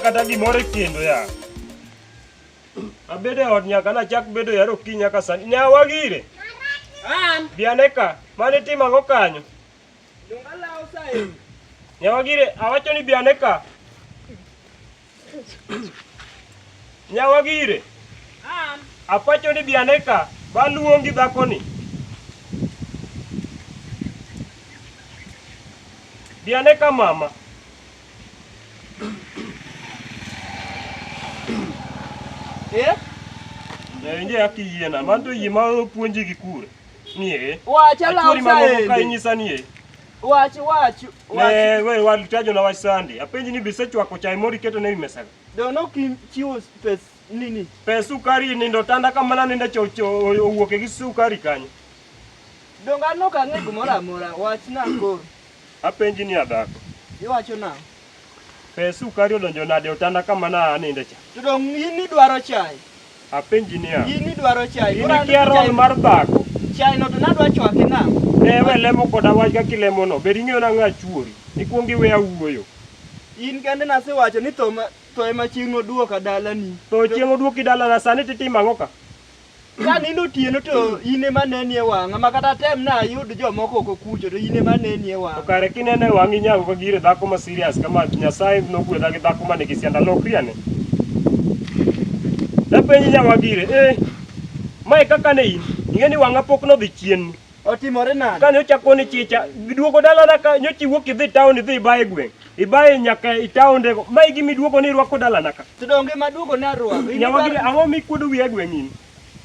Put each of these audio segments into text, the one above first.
kata gimoro e kendo ya. Abede od nyaka na chak bedo yaro kinya ka sani. Nyawa gire. Bianeka, mane timo ang'o kanyo? Donga lao sae. Nyawa gire, awacho ni Bianeka. Nyawa gire. Apacho ni Bianeka, baluongi dhako ni. Bianeka mama. Nje akiyiena, manto yima puonji gi kure. Nie. Wacha lao sae. Ka inyisa nie. Wach. We walitajo na wasandi. Apenji ni bisechwako chai mori keto ne mesa. Dono kim chiwo pes nini? Pes sukari nindo tanda kamana ninde chocho owuok gi sukari kanyo. Donga no ka ng'e gimoro amora, wach na koro. Apenji ni adhako. Iwacho na. Pes sukari odonjo nade otanda kamana ninde cha. To dong in idwaro chai. Apenji ni ya. In idwaro chai. In kia rol mar dhako. Chai no to nadwa chwake na. We lemo koda wach ka kilemo no. Bed ing'eyo na ng'a chuori. Ikuongi we awuoyo. In kende nasewacho ni to ema chieng' oduoka dalani. To chieng' oduoki dalana sani titimo ang'o ka? Ka nindo tieno to in ema nenie wang'a makata tem na ayud jomoko oko kucho to in ema nenie To wang'a. kare kinene wang'i nyago ka gire dhako ma serious kama Nyasaye nogwedha gi dhako ma nigi sianda lokriane. Napenji nyawa gire, mae kaka ne in, ing'e ni wang'a pok nodhi chien. Otimore nade? Kane ochako ni chicha, duogo dalana ka nyochi wuok idhi town idhi ibaye gweng'. Ibaye nyaka i taonde go. Mae gimi duogo ni irwako dalana ka. To donge maduogo ne arwako. Nyawa gire, ang'o mikuodo wiye gweng' in?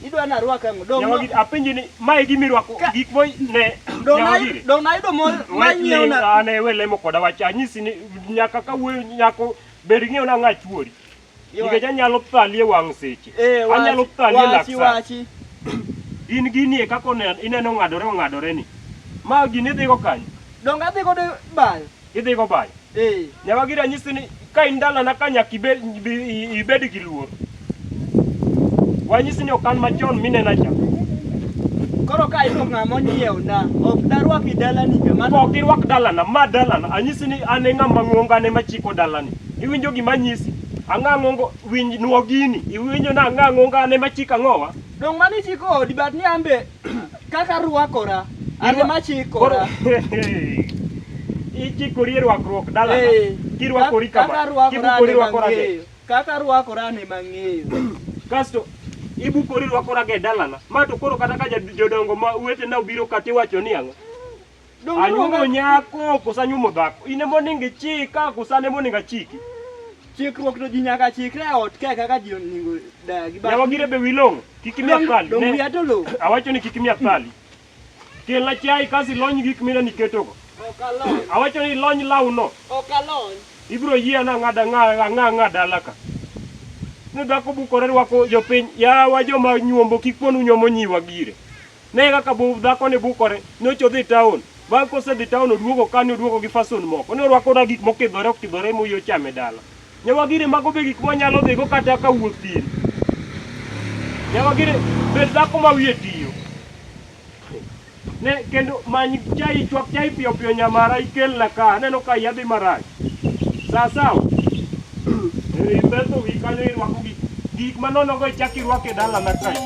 Idwa na arwako ang'o? Nyawa gire, apenji ni mae gimi rwako gik mo ne nyawa gire. Dong na ido mo manyiew na. Ane we lemo koda wacha nyisi ni nyaka ka wuoyo nyako bed ing'eyo na ng'a chuori. Nikech anyalo thali e wang' seche. Anyalo thali e laksa. Wachi. In gini e kako ineno ng'adore ni. Ma gini idhigo kanyo. Dong adhi godo bayo. Idhigo bayo. Nyawa gire anyisi ni ka in dalana ka nyaka ibed gi luor. Wanyisi ni okan machon minena cha. Koro ka ito ng'ama onyiew na, ok darwaki dalani joma. Ok irwak dalana, ma dalana. Anyisi ni ane ng'ama ng'ongo ane machiko dalani. Iwinjo gima nyisi. Ang'a ng'ongo winj nuo gini. Iwinjo na ang'a ng'ongo ane machika ng'owa. Dong mani chiko odi bat ni ambe kaka rwakora. Ane machikora. Ichikori e rwakruok dalana. Kirwakori kama. Kibukori rwakora ge. Kaka rwakora ne mang'eyo. Kasto ibukori rwakora ge dalana. Ma to koro kata ka jodongo ma wetena obiro kata iwacho ni ang'o. Anyumo nyako kosa nyumo dhako. Ine moningi chika kosa ne moninga chiki. Chikruok to ji nyaka chikre ot ke kaka ji oningo dagi. Nyawa gire be wilong. Kik imiya thali. Dong wiya to lo. Awacho ni kik imiya thali. Kelna chai kasi lony gik mina niketogo. Ok alony. Awacho ni lony law no. Ok alony. Ibiro yie na ng'ada dala ka. Ne dhako bukore rwako jopiny. Yawa joma nyuombo kik ponu nyuomo nyiwa gire. Ne kaka dhako ne bukore. Nocho dhi town. Bang' kosedhi town oduogo kane oduogo gi fason moko. Ne orwako na gik mokidhore moyo chame dala. Nyawa gire mago be gik manyalo dhigo kata ka wuoth din. Nyawa gire bed dhako ma wiye tiyo. Ne kendo many chai chwak chai piyo piyo nyamara ikelna ka. Aneno ka yadhi marach. Sawa. Ibetho wi kanyo irwako gik manono go ichak irwako e dala na kae.